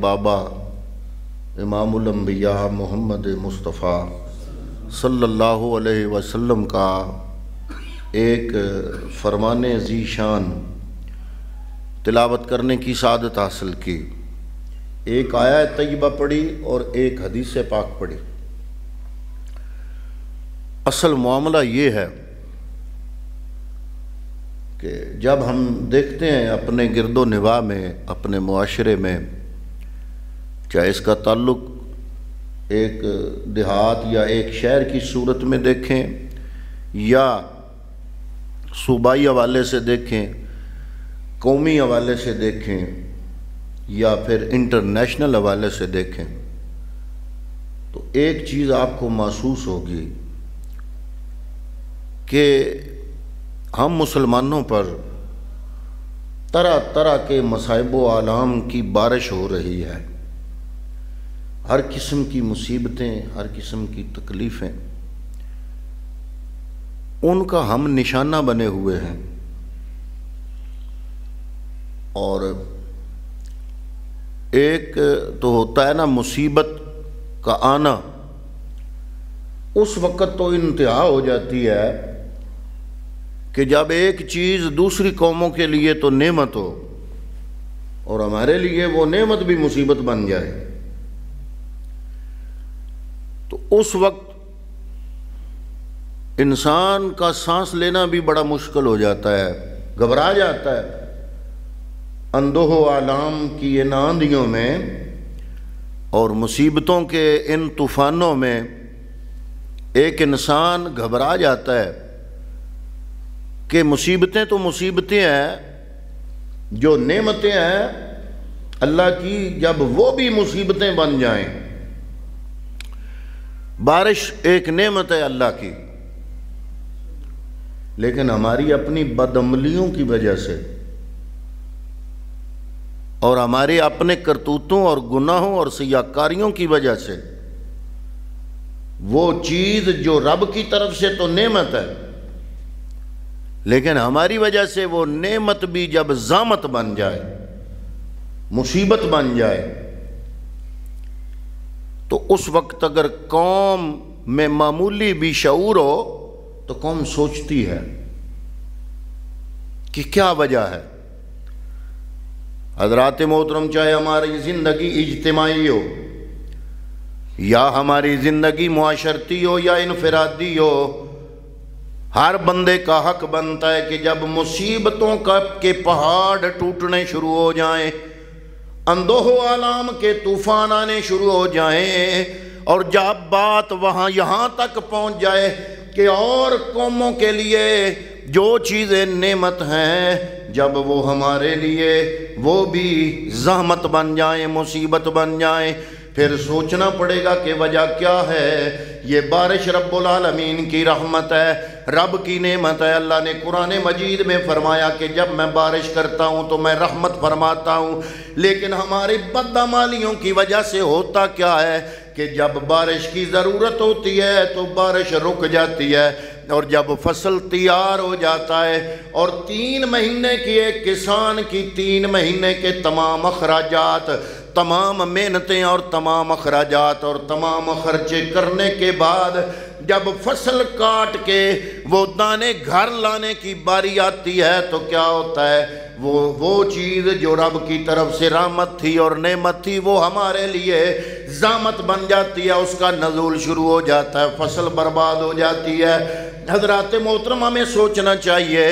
بابا امام الانبیاء محمد مصطفیٰ صلی اللہ علیہ وسلم کا ایک فرمان ذی شان تلاوت کرنے کی سعادت حاصل کی. ایک آیت طیبہ پڑھی اور ایک حدیث پاک پڑھی. اصل معاملہ یہ ہے کہ جب ہم دیکھتے ہیں اپنے گرد و نواح میں، اپنے معاشرے میں، چاہے اس کا تعلق ایک دیہات یا ایک شہر کی صورت میں دیکھیں یا صوبائی حوالے سے دیکھیں، قومی حوالے سے دیکھیں یا پھر انٹرنیشنل حوالے سے دیکھیں، تو ایک چیز آپ کو محسوس ہوگی کہ ہم مسلمانوں پر طرح طرح کے مصائب و آلام کی بارش ہو رہی ہے. ہر قسم کی مصیبتیں، ہر قسم کی تکلیفیں، ان کا ہم نشانہ بنے ہوئے ہیں. اور ایک تو ہوتا ہے نا مصیبت کا آنا، اس وقت تو انتہا ہو جاتی ہے کہ جب ایک چیز دوسری قوموں کے لیے تو نعمت ہو اور ہمارے لیے وہ نعمت بھی مصیبت بن جائے، تو اس وقت انسان کا سانس لینا بھی بڑا مشکل ہو جاتا ہے، گھبرا جاتا ہے. اندوہ و آلام کی ان آندھیوں میں اور مصیبتوں کے ان طوفانوں میں ایک انسان گھبرا جاتا ہے کہ مصیبتیں تو مصیبتیں ہیں، جو نعمتیں ہیں اللہ کی، جب وہ بھی مصیبتیں بن جائیں. بارش ایک نعمت ہے اللہ کی، لیکن ہماری اپنی بدعملیوں کی وجہ سے اور ہمارے اپنے کرتوتوں اور گناہوں اور سیاکاریوں کی وجہ سے وہ چیز جو رب کی طرف سے تو نعمت ہے، لیکن ہماری وجہ سے وہ نعمت بھی جب زامت بن جائے، مصیبت بن جائے، تو اس وقت اگر قوم میں معمولی بھی شعور ہو تو قوم سوچتی ہے کہ کیا وجہ ہے. حضرات محترم، چاہے ہماری زندگی اجتماعی ہو یا ہماری زندگی معاشرتی ہو یا انفرادی ہو، ہر بندے کا حق بنتا ہے کہ جب مصیبتوں کے پہاڑ ٹوٹنے شروع ہو جائیں، اندوہ و آلام کے طوفان آنے شروع ہو جائیں، اور جب بات وہاں یہاں تک پہنچ جائے کہ اور قوموں کے لیے جو چیزیں نعمت ہیں، جب وہ ہمارے لیے وہ بھی زحمت بن جائیں، مصیبت بن جائیں، پھر سوچنا پڑے گا کہ وجہ کیا ہے. یہ بارش رب العالمین کی رحمت ہے، رب کی نعمت ہے. اللہ نے قرآن مجید میں فرمایا کہ جب میں بارش کرتا ہوں تو میں رحمت فرماتا ہوں، لیکن ہماری بدعمالیوں کی وجہ سے ہوتا کیا ہے کہ جب بارش کی ضرورت ہوتی ہے تو بارش رک جاتی ہے، اور جب فصل تیار ہو جاتا ہے اور 3 مہینے کی ایک کسان کی 3 مہینے کے تمام اخراجات، تمام محنتیں اور تمام اخراجات اور تمام خرچے کرنے کے بعد جب فصل کاٹ کے وہ دانے گھر لانے کی باری آتی ہے تو کیا ہوتا ہے، وہ چیز جو رب کی طرف سے رحمت تھی اور نعمت تھی وہ ہمارے لیے زامت بن جاتی ہے، اس کا نزول شروع ہو جاتا ہے، فصل برباد ہو جاتی ہے. حضرات محترم، ہمیں سوچنا چاہیے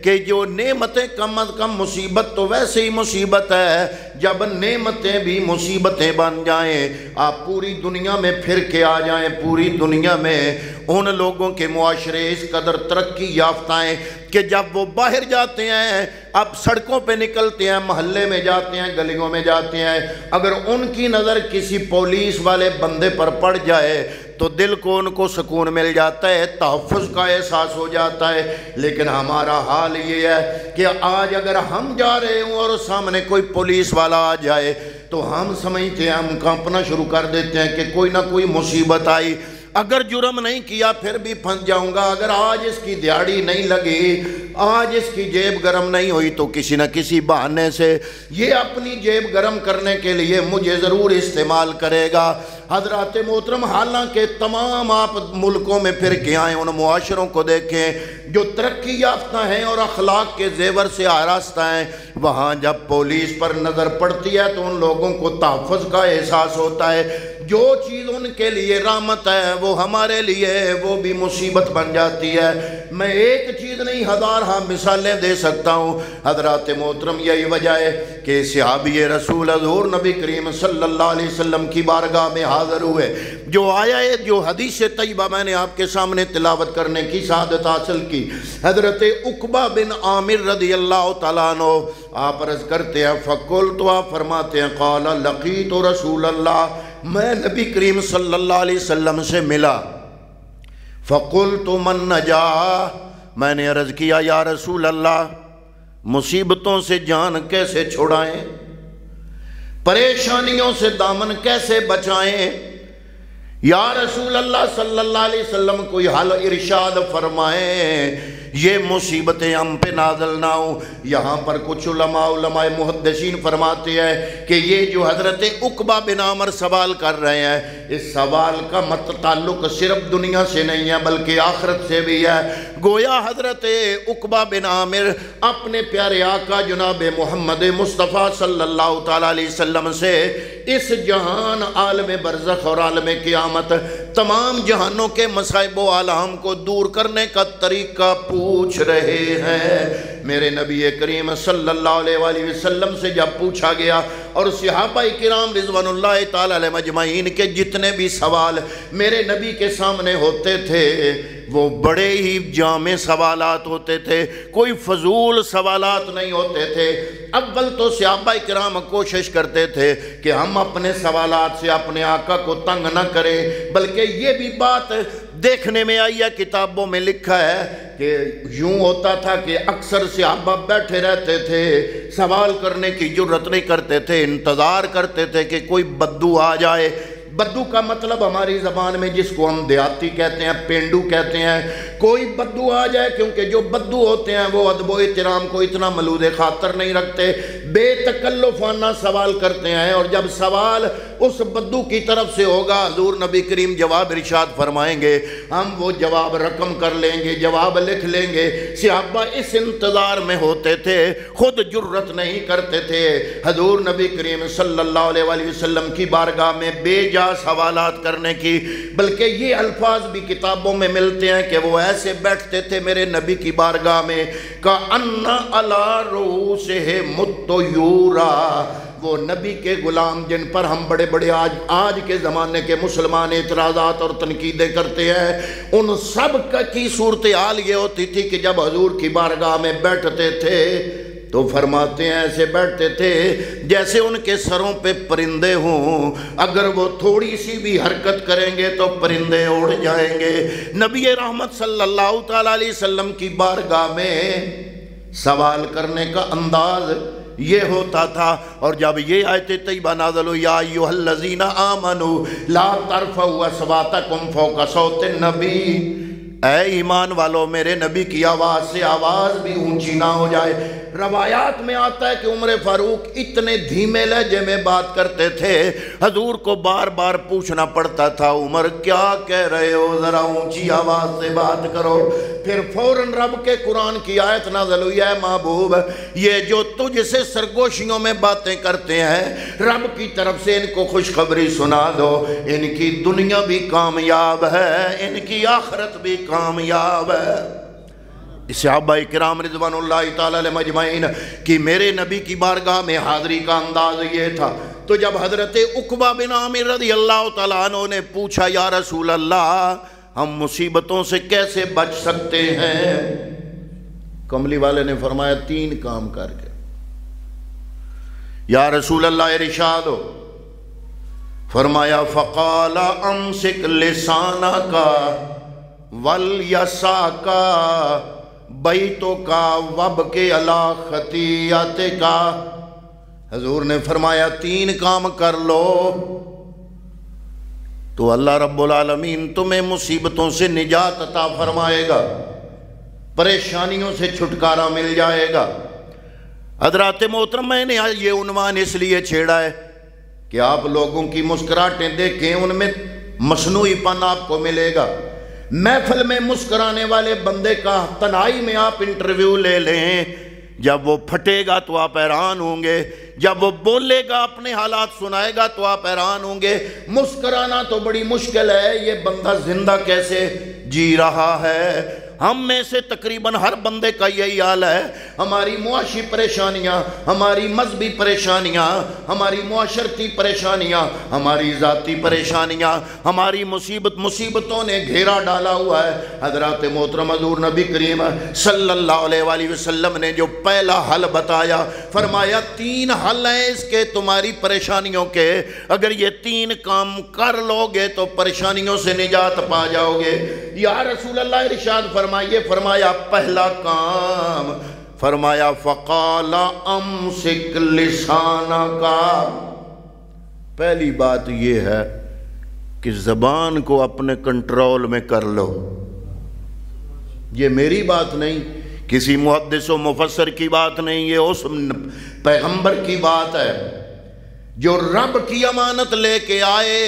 کہ جو نعمتیں کم از کم مصیبت تو ویسے ہی مصیبت ہے، جب نعمتیں بھی مصیبتیں بن جائیں، آپ پوری دنیا میں پھر کے آ جائیں، پوری دنیا میں ان لوگوں کے معاشرے اس قدر ترقی یافتہ ہیں کہ جب وہ باہر جاتے ہیں، اب سڑکوں پہ نکلتے ہیں، محلے میں جاتے ہیں، گلیوں میں جاتے ہیں، اگر ان کی نظر کسی پولیس والے بندے پر پڑ جائے تو دل کو ان کو سکون مل جاتا ہے، تحفظ کا احساس ہو جاتا ہے. لیکن ہمارا حال یہ ہے کہ آج اگر ہم جا رہے ہوں اور سامنے کوئی پولیس والا آ جائے تو ہم سمجھتے ہیں، ہم کانپنا شروع کر دیتے ہیں کہ کوئی نہ کوئی مصیبت آئی. اگر جرم نہیں کیا پھر بھی پھنس جاؤں گا، اگر آج اس کی دیہڑی نہیں لگی، آج اس کی جیب گرم نہیں ہوئی تو کسی نہ کسی بہانے سے یہ اپنی جیب گرم کرنے کے لیے مجھے ضرور استعمال کرے گا۔ حضرات محترم، حالانکہ تمام آپ ملکوں میں پھر کے آئیں، ان معاشروں کو دیکھیں جو ترقی یافتہ ہیں اور اخلاق کے زیور سے آراستہ ہیں، وہاں جب پولیس پر نظر پڑتی ہے تو ان لوگوں کو تحفظ کا احساس ہوتا ہے۔ جو چیز ان کے لیے رحمت ہے وہ ہمارے لیے وہ بھی مصیبت بن جاتی ہے۔ میں ایک چیز نہیں ہزارہ مثالیں دے سکتا ہوں۔ حضرات محترم، یہی وجہ ہے کہ صحابی رسول حضور نبی کریم صلی اللہ علیہ وسلم کی بارگاہ میں حاضر ہوئے، جو آیا ہے، جو حدیث طیبہ میں نے آپ کے سامنے تلاوت کرنے کی سعادت حاصل کی، حضرت عقبہ بن عامر رضی اللہ تعالیٰ عنہ آپ عرض کرتے ہیں، فقلت، آپ فرماتے ہیں، قال لقیت رسول اللہ، میں نبی کریم صلی اللہ علیہ وسلم سے ملا، فقلت من نجا، میں نے عرض کیا یا رسول اللہ مصیبتوں سے جان کیسے چھڑائیں، پریشانیوں سے دامن کیسے بچائیں، یا رسول اللہ صلی اللہ علیہ وسلم کوئی حل ارشاد فرمائیں، یہ مصیبتیں ہم پہ نازل نہ ہوں۔ یہاں پر کچھ علماء محدثین فرماتے ہیں کہ یہ جو حضرت عقبہ بن عامر سوال کر رہے ہیں، اس سوال کا تعلق صرف دنیا سے نہیں ہے بلکہ آخرت سے بھی ہے۔ گویا حضرت عقبہ بن عامر اپنے پیارے آقا جناب محمد مصطفیٰ صلی اللہ تعالیٰ علیہ وسلم سے اس جہان عالم برزخ اور عالم قیامت تمام جہانوں کے مصائب و آلام کو دور کرنے کا طریقہ پوچھ رہے ہیں۔ میرے نبی کریم صلی اللہ علیہ وآلہ وسلم سے جب پوچھا گیا اور صحابہ کرام رضوان اللہ تعالی علیہ مجمعین کے جتنے بھی سوال میرے نبی کے سامنے ہوتے تھے وہ بڑے ہی جامع سوالات ہوتے تھے، کوئی فضول سوالات نہیں ہوتے تھے۔ اول تو صحابہ کرام کوشش کرتے تھے کہ ہم اپنے سوالات سے اپنے آقا کو تنگ نہ کریں، بلکہ یہ بھی بات دیکھنے میں آئی ہے، کتابوں میں لکھا ہے کہ یوں ہوتا تھا کہ اکثر صحابہ بیٹھے رہتے تھے، سوال کرنے کی جرت نہیں کرتے تھے، انتظار کرتے تھے کہ کوئی بدو آ جائے۔ بدو کا مطلب ہماری زبان میں جس کو ہم دیہاتی کہتے ہیں، پینڈو کہتے ہیں، کوئی بدو آ جائے، کیونکہ جو بدو ہوتے ہیں وہ ادب و احترام کو اتنا ملوذ خاطر نہیں رکھتے، بے تکلفانہ سوال کرتے ہیں، اور جب سوال اس بدو کی طرف سے ہوگا حضور نبی کریم جواب ارشاد فرمائیں گے، ہم وہ جواب رقم کر لیں گے، جواب لکھ لیں گے۔ صحابہ اس انتظار میں ہوتے تھے، خود جرت نہیں کرتے تھے حضور نبی کریم صلی اللہ علیہ وآلہ وسلم کی بارگاہ میں بے جا سوالات کرنے کی، بلکہ یہ الفاظ بھی کتابوں میں ملتے ہیں کہ وہ ایسے بیٹھتے تھے میرے نبی کی بارگاہ میں کأن علی رؤوسہم الطیور، وہ نبی کے غلام جن پر ہم بڑے بڑے آج کے زمانے کے مسلمان اعتراضات اور تنقیدیں کرتے ہیں، ان سب کی صورتحال یہ ہوتی تھی کہ جب حضور کی بارگاہ میں بیٹھتے تھے تو فرماتے ہیں ایسے بیٹھتے تھے جیسے ان کے سروں پہ پرندے ہوں، اگر وہ تھوڑی سی بھی حرکت کریں گے تو پرندے اڑ جائیں گے۔ نبی رحمت صلی اللہ تعالیٰ علیہ وسلم کی بارگاہ میں سوال کرنے کا انداز یہ ہوتا تھا۔ اور جب یہ آیت طیبہ نازل ہوئی، یا ایھا الذین آمنوا لا ترفعوا اصواتکم فوق صوت النبی، اے ایمان والو میرے نبی کی آواز سے آواز بھی اونچی نہ ہو جائے۔ روایات میں آتا ہے کہ عمر فاروق اتنے دھیمے لہجے میں بات کرتے تھے، حضور کو بار بار پوچھنا پڑتا تھا عمر کیا کہہ رہے ہو، ذرا اونچی آواز سے بات کرو۔ پھر فوراً رب کے قرآن کی آیت نازل ہوئی، ہے محبوب یہ جو تجھ سے سرگوشیوں میں باتیں کرتے ہیں، رب کی طرف سے ان کو خوشخبری سنا دو، ان کی دنیا بھی کامیاب ہے، ان کی آخرت بھی کامیاب ہے۔ صحابہ کرام رضوان اللہ تعالی علیہ مجمعین کی میرے نبی کی بارگاہ میں حاضری کا انداز یہ تھا۔ تو جب حضرت عقبہ بن عامر رضی اللہ تعالیٰ عنہ نے پوچھا یا رسول اللہ ہم مصیبتوں سے کیسے بچ سکتے ہیں، کملی والے نے فرمایا 3 کام کر کے۔ یا رسول اللہ ارشاد ہو، فرمایا فقال امسک لسانک ولیساک بیتک وابکی علی خطیئتک، حضور نے فرمایا 3 کام کر لو، تو اللہ رب العالمین تمہیں مصیبتوں سے نجات عطا فرمائے گا، پریشانیوں سے چھٹکارا مل جائے گا۔ حضرات محترم، میں نے آج یہ عنوان اس لیے چھیڑا ہے کہ آپ لوگوں کی مسکراہٹیں دیکھیں، ان میں مصنوعی پن آپ کو ملے گا۔ محفل میں مسکرانے والے بندے کا تنہائی میں آپ انٹرویو لے لیں، جب وہ پھٹے گا تو آپ حیران ہوں گے، جب وہ بولے گا اپنے حالات سنائے گا تو آپ حیران ہوں گے۔ مسکرانا تو بڑی مشکل ہے، یہ بندہ زندہ کیسے جی رہا ہے؟ ہم میں سے تقریباً ہر بندے کا یہی حال ہے۔ ہماری معاشی پریشانیاں، ہماری مذہبی پریشانیاں، ہماری معاشرتی پریشانیاں، ہماری ذاتی پریشانیاں، ہماری مصیبتوں نے گھیرا ڈالا ہوا ہے۔ حضرات محترم، حضور نبی کریم صلی اللہ علیہ وآلہ وسلم نے جو پہلا حل بتایا، فرمایا 3 حل ہیں اس کے تمہاری پریشانیوں کے، اگر یہ 3 کام کر لو گے تو پریشانیوں سے نجات پا جاؤ گے۔ یا رسول اللہ، ارشاد فرمایا پہلا کام، فرمایا فقال امسک لسانک، پہلی بات یہ ہے کہ زبان کو اپنے کنٹرول میں کر لو۔ یہ میری بات نہیں، کسی محدث و مفسر کی بات نہیں، یہ اس پیغمبر کی بات ہے جو رب کی امانت لے کے آئے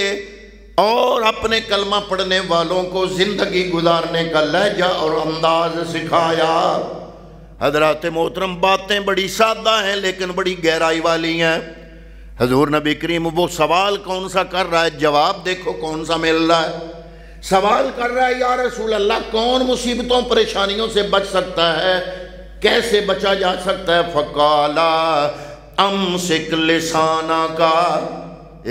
اور اپنے کلمہ پڑھنے والوں کو زندگی گزارنے کا لہجہ اور انداز سکھایا۔ حضرات محترم، باتیں بڑی سادہ ہیں لیکن بڑی گہرائی والی ہیں۔ حضور نبی کریم وہ سوال کون سا کر رہا ہے، جواب دیکھو کون سا مل رہا ہے۔ سوال کر رہا ہے، یا رسول اللہ کون مصیبتوں پریشانیوں سے بچ سکتا ہے، کیسے بچا جا سکتا ہے؟ فقالا امسک لسانک۔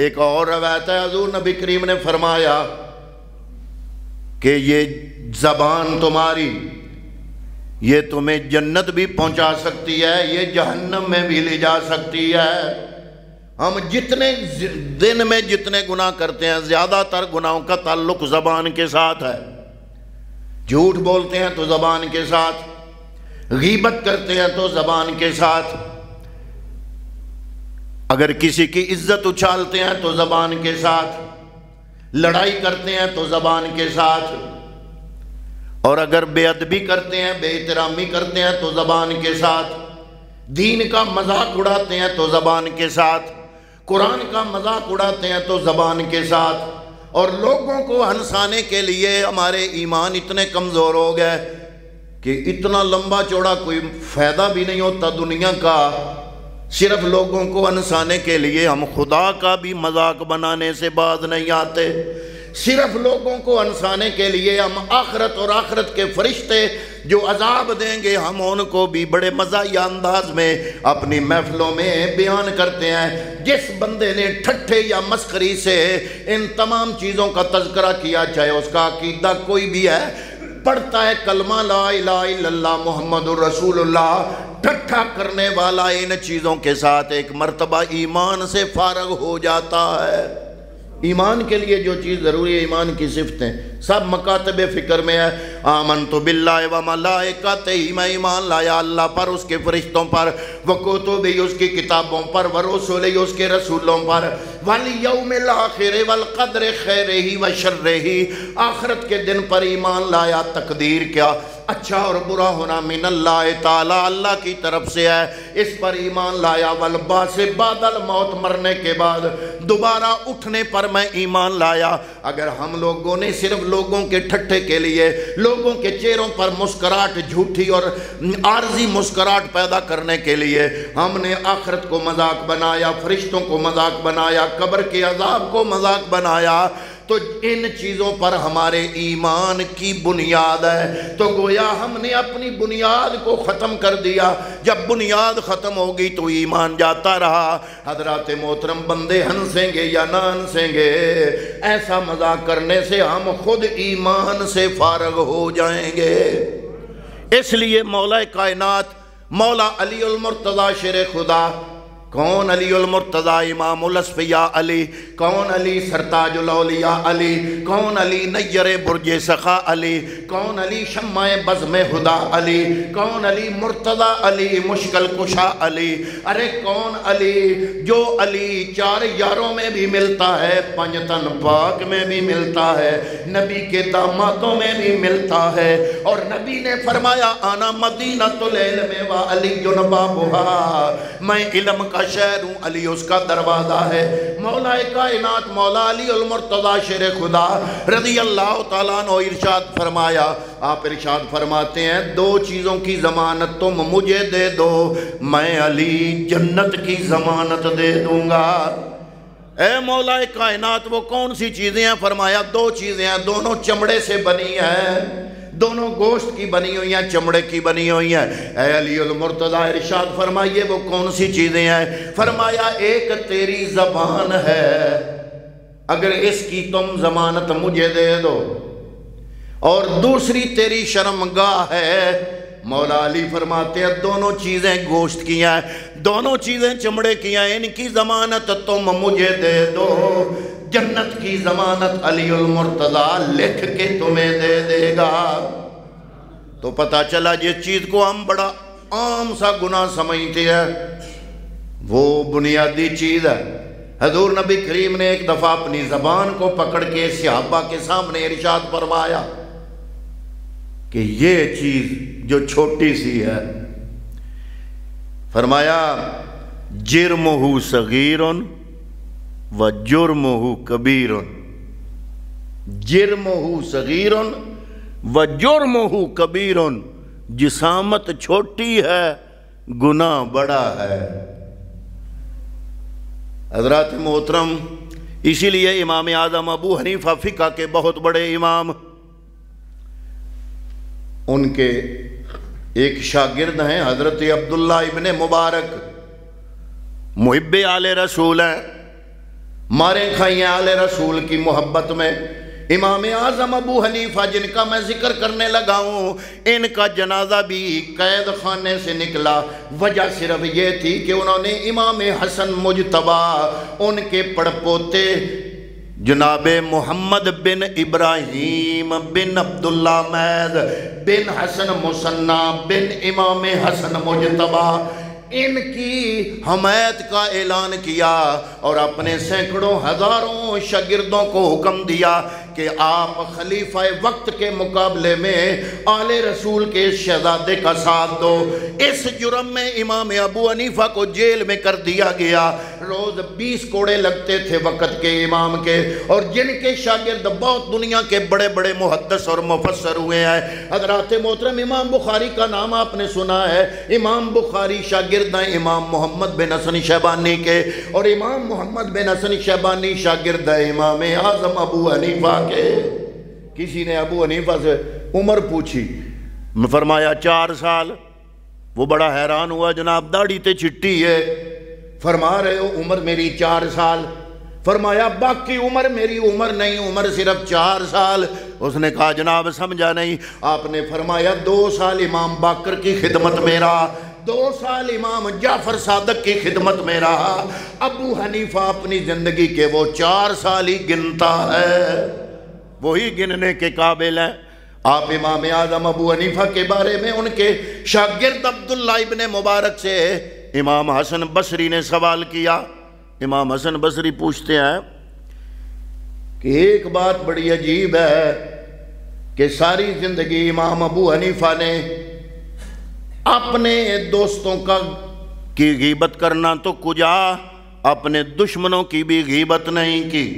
ایک اور روایت ہے، حضور نبی کریم نے فرمایا کہ یہ زبان تمہاری، یہ تمہیں جنت بھی پہنچا سکتی ہے، یہ جہنم میں بھی لے جا سکتی ہے۔ ہم جتنے دن میں جتنے گناہ کرتے ہیں، زیادہ تر گناہوں کا تعلق زبان کے ساتھ ہے۔ جھوٹ بولتے ہیں تو زبان کے ساتھ، غیبت کرتے ہیں تو زبان کے ساتھ، اگر کسی کی عزت اچھالتے ہیں تو زبان کے ساتھ، لڑائی کرتے ہیں تو زبان کے ساتھ، اور اگر بے ادبی کرتے ہیں، بے احترامی کرتے ہیں تو زبان کے ساتھ، دین کا مذاق اڑاتے ہیں تو زبان کے ساتھ، قرآن کا مذاق اڑاتے ہیں تو زبان کے ساتھ، اور لوگوں کو ہنسانے کے لیے ہمارے ایمان اتنے کمزور ہو گئے کہ اتنا لمبا چوڑا کوئی فائدہ بھی نہیں ہوتا دنیا کا، صرف لوگوں کو ہنسانے کے لیے ہم خدا کا بھی مذاق بنانے سے باز نہیں آتے، صرف لوگوں کو ہنسانے کے لیے ہم آخرت اور آخرت کے فرشتے جو عذاب دیں گے ہم ان کو بھی بڑے مزاحیہ انداز میں اپنی محفلوں میں بیان کرتے ہیں۔ جس بندے نے ٹھٹھے یا مسخری سے ان تمام چیزوں کا تذکرہ کیا، چاہے اس کا عقیدہ کوئی بھی ہے، پڑھتا ہے کلمہ لا الہ الا اللہ محمد الرسول اللہ، ٹھٹھا کرنے والا ان چیزوں کے ساتھ ایک مرتبہ ایمان سے فارغ ہو جاتا ہے۔ ایمان کے لیے جو چیز ضروری ہے، ایمان کی صفتیں سب مکاتب فکر میں ہے۔ آمنت باللہ و ملائکتہ، میں ایمان لایا اللہ پر، اس کے فرشتوں پر، وکتبہ اس کی کتابوں پر، ورسلہ اس کے رسولوں پر، والیوم الاخر والقدر خیرہ و شرہ، آخرت کے دن پر ایمان لایا، تقدیر کیا اچھا اور برا ہونا من اللہ تعالی اللہ کی طرف سے ہے، اس پر ایمان لایا، والبعث بعد الموت مرنے کے بعد دوبارہ اٹھنے پر میں ایمان لایا۔ اگر ہم لوگوں نے صرف لوگوں کے ٹھٹھے کے لیے، لوگوں کے چہروں پر مسکراہٹ جھوٹی اور عارضی مسکراہٹ پیدا کرنے کے لیے ہم نے آخرت کو مذاق بنایا، فرشتوں کو مذاق بنایا، قبر کے عذاب کو مذاق بنایا، تو ان چیزوں پر ہمارے ایمان کی بنیاد ہے، تو گویا ہم نے اپنی بنیاد کو ختم کر دیا۔ جب بنیاد ختم ہوگی تو ایمان جاتا رہا۔ حضرات محترم، بندے ہنسیں گے یا نہ ہنسیں گے، ایسا مذاق کرنے سے ہم خود ایمان سے فارغ ہو جائیں گے۔ اس لیے مولا کائنات، مولا علی المرتضی شیر خدا، کون علی المرتضی امام الاصفیاء علی، کون علی سرتاج الاولیاء علی، کون علی نیر برج سخا علی، کون علی شمع بزم ہدا علی، کون علی مرتضی علی مشکل کشا علی، ارے کون علی جو علی چار یاروں میں بھی ملتا ہے، پنجتن پاک میں بھی ملتا ہے، نبی کے دامادوں میں بھی ملتا ہے، اور نبی نے فرمایا آنا مدینۃ العلم و علی بابھا، میں علم کا شہر ہوں، علی اس کا دروازہ ہے۔ مولا کائنات مولا علی المرتضی شیر خدا رضی اللہ تعالیٰ عنہ ارشاد فرمایا، آپ ارشاد فرماتے ہیں دو چیزوں کی ضمانت تم مجھے دے دو، میں علی جنت کی ضمانت دے دوں گا۔ اے مولا کائنات وہ کون سی چیزیں ہیں؟ فرمایا دو چیزیں ہیں، دونوں چمڑے سے بنی ہیں، دونوں گوشت کی بنی ہوئی ہیں، چمڑے کی بنی ہوئی ہیں۔ اے علی المرتضی ارشاد فرمائیے وہ کون سی چیزیں ہیں؟ فرمایا ایک تیری زبان ہے، اگر اس کی تم ضمانت مجھے دے دو، اور دوسری تیری شرمگاہ ہے۔ مولا علی فرماتے ہیں دونوں چیزیں گوشت کی ہیں، دونوں چیزیں چمڑے کی ہیں، ان کی ضمانت تم مجھے دے دو، جنت کی ضمانت علی المرتضی لکھ کے تمہیں دے دے گا۔ تو پتہ چلا جس چیز کو ہم بڑا عام سا گناہ سمجھتے ہیں وہ بنیادی چیز ہے۔ حضور نبی کریم نے ایک دفعہ اپنی زبان کو پکڑ کے صحابہ کے سامنے ارشاد فرمایا کہ یہ چیز جو چھوٹی سی ہے، فرمایا جرمہ صغیر و جرمہ کبیر، جرمہ صغیر و جرمہ کبیر، جسامت چھوٹی ہے گناہ بڑا ہے۔ حضرات محترم، اسی لیے امام اعظم ابو حنیفہ فقہ کے بہت بڑے امام، ان کے ایک شاگرد ہیں حضرت عبداللہ ابن مبارک، محب آل رسول ہیں، مارے کھائیں آل رسول کی محبت میں۔ امام اعظم ابو حنیفہ جن کا میں ذکر کرنے لگا ہوں، ان کا جنازہ بھی قید خانے سے نکلا، وجہ صرف یہ تھی کہ انہوں نے امام حسن مجتبی ان کے پڑپوتے جناب محمد بن ابراہیم بن عبداللہ مید بن حسن مصنع بن امام حسن مجتبی ان کی حمایت کا اعلان کیا، اور اپنے سینکڑوں ہزاروں شاگردوں کو حکم دیا کہ آپ خلیفہ وقت کے مقابلے میں آل رسول کے شہزادے کا ساتھ دو۔ اس جرم میں امام ابو حنیفہ کو جیل میں کر دیا گیا۔ روز 20 کوڑے لگتے تھے وقت کے امام کے، اور جن کے شاگرد بہت دنیا کے بڑے بڑے محدث اور مفسر ہوئے ہیں۔ حضرات محترم، امام بخاری کا نام آپ نے سنا ہے، امام بخاری شاگرد ہیں امام محمد بن حسن شیبانی کے، اور امام محمد بن حسن شیبانی شاگرد ہے امام اعظم ابو حنیفہ کے۔ کسی نے ابو حنیفہ سے عمر پوچھی، فرمایا 4 سال۔ وہ بڑا حیران ہوا، جناب داڑھی تے چٹی ہے، فرما رہے ہو عمر میری 4 سال؟ فرمایا باقی عمر میری عمر نہیں، عمر صرف 4 سال۔ اس نے کہا جناب سمجھا نہیں۔ آپ نے فرمایا 2 سال امام باقر کی خدمت میں رہا، 2 سال امام جعفر صادق کی خدمت میں رہا۔ ابو حنیفہ اپنی زندگی کے وہ 4 سال ہی گنتا ہے، وہی گننے کے قابل ہیں۔ آپ امام اعظم ابو حنیفہ کے بارے میں ان کے شاگرد عبداللہ ابن مبارک سے امام حسن بصری نے سوال کیا۔ امام حسن بصری پوچھتے ہیں کہ ایک بات بڑی عجیب ہے کہ ساری زندگی امام ابو حنیفہ نے اپنے دوستوں کی غیبت کرنا تو کجا، اپنے دشمنوں کی بھی غیبت نہیں کی۔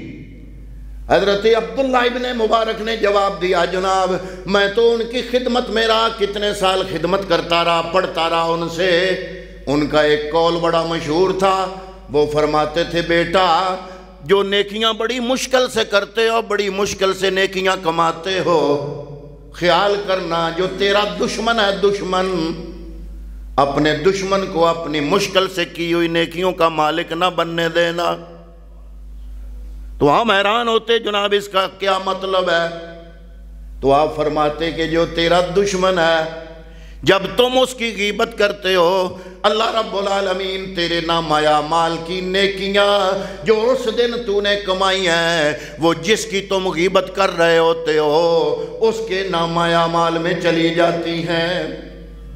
حضرت عبداللہ ابن مبارک نے جواب دیا، جناب میں تو ان کی خدمت میں رہا، کتنے سال خدمت کرتا رہا، پڑھتا رہا ان سے۔ ان کا ایک قول بڑا مشہور تھا، وہ فرماتے تھے بیٹا جو نیکیاں بڑی مشکل سے کرتے ہو، بڑی مشکل سے نیکیاں کماتے ہو، خیال کرنا جو تیرا دشمن ہے، دشمن اپنے دشمن کو اپنی مشکل سے کی ہوئی نیکیوں کا مالک نہ بننے دینا۔ تو ہم حیران ہوتے جناب اس کا کیا مطلب ہے؟ تو آپ فرماتے کہ جو تیرا دشمن ہے، جب تم اس کی غیبت کرتے ہو اللہ رب العالمین تیرے نامہ اعمال کی نیکیاں جو اس دن تو نے کمائی ہیں وہ جس کی تم غیبت کر رہے ہوتے ہو اس کے نامہ اعمال میں چلی جاتی ہیں،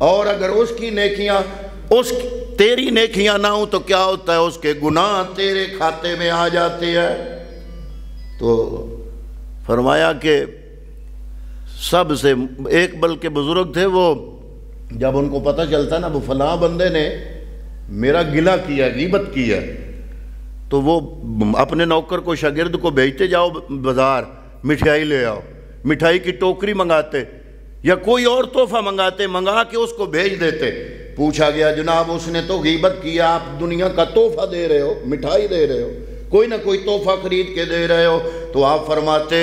اور اگر اس کی نیکیاں تیری نیکیاں نہ ہوں تو کیا ہوتا ہے، اس کے گناہ تیرے کھاتے میں آ جاتے ہیں۔ تو فرمایا کہ سب سے ایک بلکہ بزرگ تھے، وہ جب ان کو پتہ چلتا نا وہ فلاں بندے نے میرا گلہ کیا، غیبت کیا، تو وہ اپنے نوکر کو شاگرد کو بھیجتے جاؤ بازار مٹھائی لے آؤ، مٹھائی کی ٹوکری منگاتے یا کوئی اور تحفہ منگا کے اس کو بھیج دیتے۔ پوچھا گیا جناب اس نے تو غیبت کیا، آپ دنیا کا تحفہ دے رہے ہو، مٹھائی دے رہے ہو، کوئی نہ کوئی تحفہ خرید کے دے رہے ہو، تو آپ فرماتے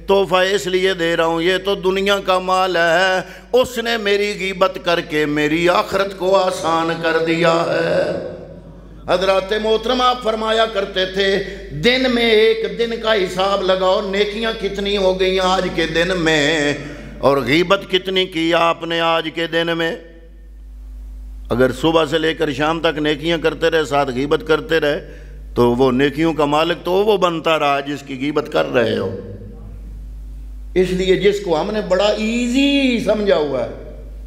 تحفہ اس لیے دے رہا ہوں یہ تو دنیا کا مال ہے، اس نے میری غیبت کر کے میری آخرت کو آسان کر دیا ہے۔ حضرات محترم آپ فرمایا کرتے تھے دن میں ایک دن کا حساب لگاؤ، نیکیاں کتنی ہو گئی آج کے دن میں، اور غیبت کتنی کی آپ نے آج کے دن میں۔ اگر صبح سے لے کر شام تک نیکیاں کرتے رہے ساتھ غیبت کرتے رہے تو وہ نیکیوں کا مالک تو وہ بنتا رہا جس کی غیبت کر رہے ہو۔ اس لیے جس کو ہم نے بڑا ایزی سمجھا ہوا ہے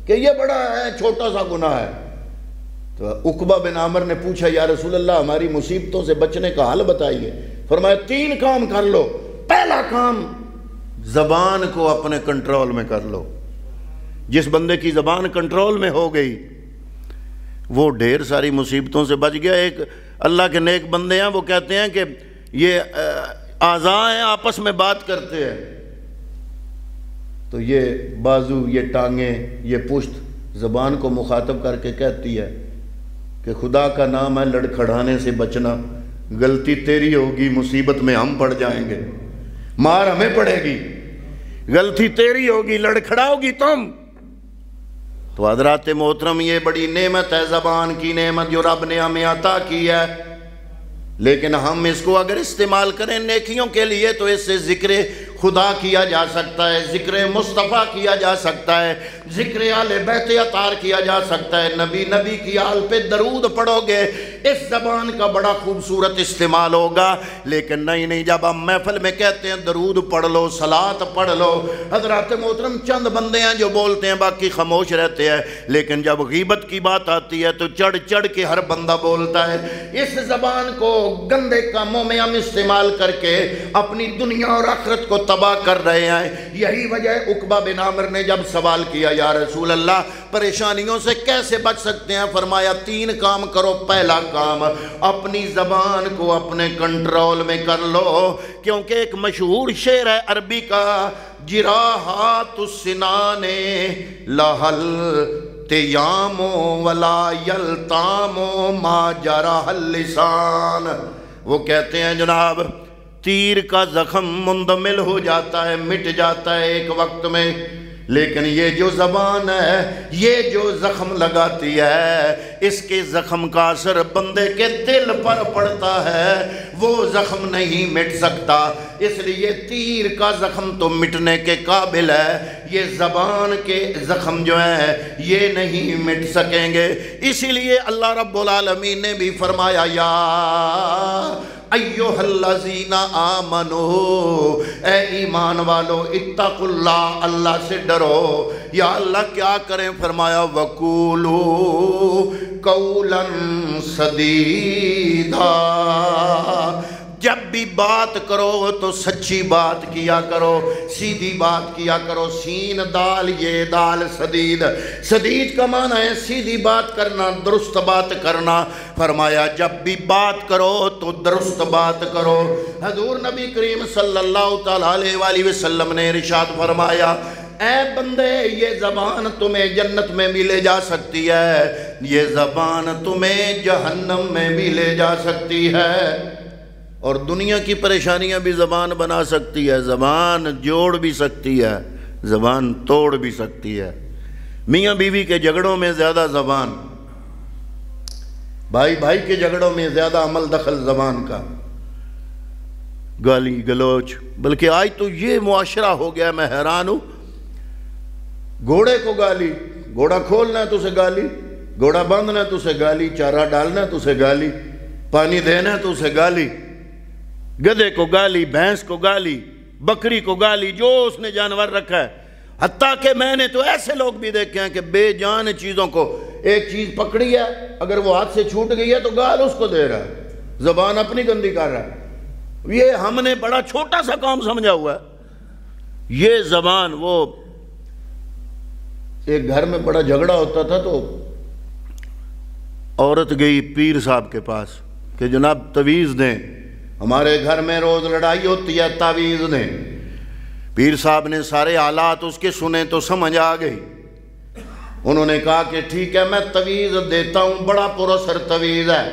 کہ یہ بڑا ہے چھوٹا سا گناہ ہے، تو عقبہ بن عامر نے پوچھا یا رسول اللہ ہماری مصیبتوں سے بچنے کا حل بتائیے۔ فرمایا 3 کام کر لو۔ پہلا کام زبان کو اپنے کنٹرول میں کر لو۔ جس بندے کی زبان کنٹرول میں ہو گئی وہ ڈھیر ساری مصیبتوں سے بچ گیا۔ ایک اللہ کے نیک بندے ہیں وہ کہتے ہیں کہ یہ اعضاء ہیں آپس میں بات کرتے ہیں، تو یہ بازو، یہ ٹانگیں، یہ پشت زبان کو مخاطب کر کے کہتی ہے کہ خدا کا نام ہے لڑکھڑانے سے بچنا، غلطی تیری ہوگی مصیبت میں ہم پڑ جائیں گے، مار ہمیں پڑے گی، غلطی تیری ہوگی لڑکھڑاؤ گی تم۔ تو حضرات محترم یہ بڑی نعمت ہے زبان کی نعمت جو رب نے ہمیں عطا کی ہے، لیکن ہم اس کو اگر استعمال کریں نیکیوں کے لیے تو اس سے ذکر خدا کیا جا سکتا ہے، ذکر مصطفیٰ کیا جا سکتا ہے، ذکر آل بیت اطہار کیا جا سکتا ہے، نبی کی آل پہ درود پڑھو گے، اس زبان کا بڑا خوبصورت استعمال ہوگا۔ لیکن نہیں جب ہم محفل میں کہتے ہیں درود پڑھ لو، صلاۃ پڑھ لو، حضرات محترم چند بندے ہیں جو بولتے ہیں باقی خاموش رہتے ہیں، لیکن جب غیبت کی بات آتی ہے تو چڑھ چڑھ کے ہر بندہ بولتا ہے۔ اس زبان کو گندے کاموں میں ہم استعمال کر کے اپنی دنیا اور آخرت کو تباہ کر رہے ہیں۔ یہی وجہ عقبہ بن عامر نے جب سوال کیا یا رسول اللہ پریشانیوں سے کیسے بچ سکتے ہیں، فرمایا 3 کام کرو۔ پہلا کام اپنی زبان کو اپنے کنٹرول میں کر لو، کیونکہ ایک مشہور شعر ہے عربی کا، جراحات السنان لہل تیام ولا یلتام ما جرح اللسان۔ وہ کہتے ہیں جناب تیر کا زخم مندمل ہو جاتا ہے، مٹ جاتا ہے ایک وقت میں، لیکن یہ جو زبان ہے یہ جو زخم لگاتی ہے اس کے زخم کا اثر بندے کے دل پر پڑتا ہے، وہ زخم نہیں مٹ سکتا۔ اس لیے تیر کا زخم تو مٹنے کے قابل ہے، یہ زبان کے زخم جو ہیں یہ نہیں مٹ سکیں گے۔ اسی لیے اللہ رب العالمین نے بھی فرمایا یا ایھا الذین آمنو، اے ایمان والو اتقوا اللہ، اللہ سے ڈرو۔ یا اللہ کیا کریں؟ فرمایا وقولوا قولا سدیدا، جب بھی بات کرو تو سچی بات کیا کرو، سیدھی بات کیا کرو۔ سین دال یہ دال سدید، سدید کا معنی ہے سیدھی بات کرنا، درست بات کرنا۔ فرمایا جب بھی بات کرو تو درست بات کرو۔ حضور نبی کریم صلی اللہ تعالیٰ علیہ وآلہ وسلم نے ارشاد فرمایا اے بندے یہ زبان تمہیں جنت میں بھی لے جا سکتی ہے، یہ زبان تمہیں جہنم میں بھی لے جا سکتی ہے، اور دنیا کی پریشانیاں بھی زبان بنا سکتی ہے، زبان جوڑ بھی سکتی ہے، زبان توڑ بھی سکتی ہے۔ میاں بیوی کے جھگڑوں میں زیادہ زبان، بھائی بھائی کے جھگڑوں میں زیادہ عمل دخل زبان کا، گالی گلوچ۔ بلکہ آج تو یہ معاشرہ ہو گیا، میں حیران ہوں، گھوڑے کو گالی، گھوڑا کھولنا ہے تو اسے گالی، گھوڑا باندھنا ہے تو اسے گالی، چارہ ڈالنا ہے تو اسے گالی، پانی دینا ہے تو اسے گالی، گدھے کو گالی، بھینس کو گالی، بکری کو گالی، جو اس نے جانور رکھا ہے۔ حتیٰ کہ میں نے تو ایسے لوگ بھی دیکھے ہیں کہ بے جان چیزوں کو، ایک چیز پکڑی ہے اگر وہ ہاتھ سے چھوٹ گئی ہے تو گال اس کو دے رہا ہے، زبان اپنی گندی کر رہا ہے۔ یہ ہم نے بڑا چھوٹا سا کام سمجھا ہوا ہے۔ یہ زبان، وہ ایک گھر میں بڑا جھگڑا ہوتا تھا تو عورت گئی پیر صاحب کے پاس کہ جناب تویز دیں، ہمارے گھر میں روز لڑائی ہوتی ہے، تعویذ دیں۔ پیر صاحب نے سارے حالات اس کے سنے تو سمجھ آ گئی۔ انہوں نے کہا کہ ٹھیک ہے میں تویز دیتا ہوں، بڑا پراثر تویز ہے۔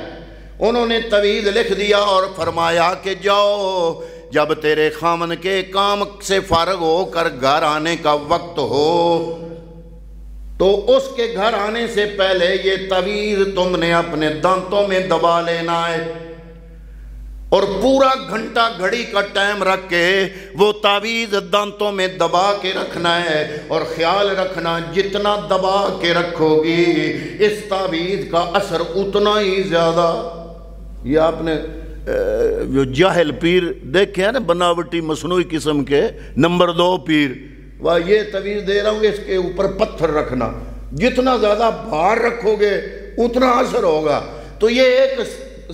انہوں نے تویز لکھ دیا اور فرمایا کہ جاؤ، جب تیرے خامن کے کام سے فارغ ہو کر گھر آنے کا وقت ہو تو اس کے گھر آنے سے پہلے یہ تویز تم نے اپنے دانتوں میں دبا لینا ہے، اور پورا گھنٹہ گھڑی کا ٹائم رکھ کے وہ تعویذ دانتوں میں دبا کے رکھنا ہے، اور خیال رکھنا جتنا دبا کے رکھو گی اس تعویذ کا اثر اتنا ہی زیادہ۔ یہ آپ نے جو جاہل پیر دیکھے ہیں نا، بناوٹی مصنوعی قسم کے نمبر 2 پیر، وہ یہ تویز دے رہا ہوں اس کے اوپر پتھر رکھنا، جتنا زیادہ بھار رکھو گے اتنا اثر ہوگا۔ تو یہ ایک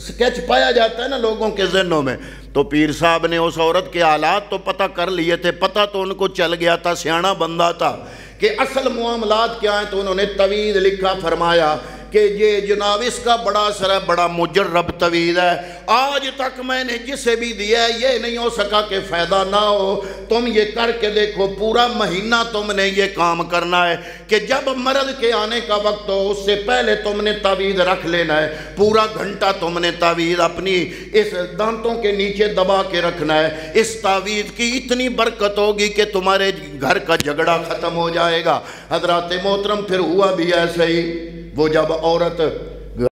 سکیچ پایا جاتا ہے نا لوگوں کے ذہنوں میں۔ تو پیر صاحب نے اس عورت کے حالات تو پتہ کر لیے تھے، پتہ تو ان کو چل گیا تھا، سیاںا بندہ تھا کہ اصل معاملات کیا ہیں۔ تو انہوں نے تویز لکھا، فرمایا کہ یہ جناب اس کا بڑا اثر ہے، بڑا مجرب تویز ہے، آج تک میں نے جسے بھی دیا ہے یہ نہیں ہو سکا کہ فائدہ نہ ہو، تم یہ کر کے دیکھو، پورا مہینہ تم نے یہ کام کرنا ہے کہ جب مرد کے آنے کا وقت ہو اس سے پہلے تم نے تعویذ رکھ لینا ہے، پورا گھنٹہ تم نے تعویذ اپنی اس دانتوں کے نیچے دبا کے رکھنا ہے۔ اس تعویذ کی اتنی برکت ہوگی کہ تمہارے گھر کا جھگڑا ختم ہو جائے گا۔ حضرات محترم، پھر ہوا بھی ایسے ہی۔ وہ جب عورت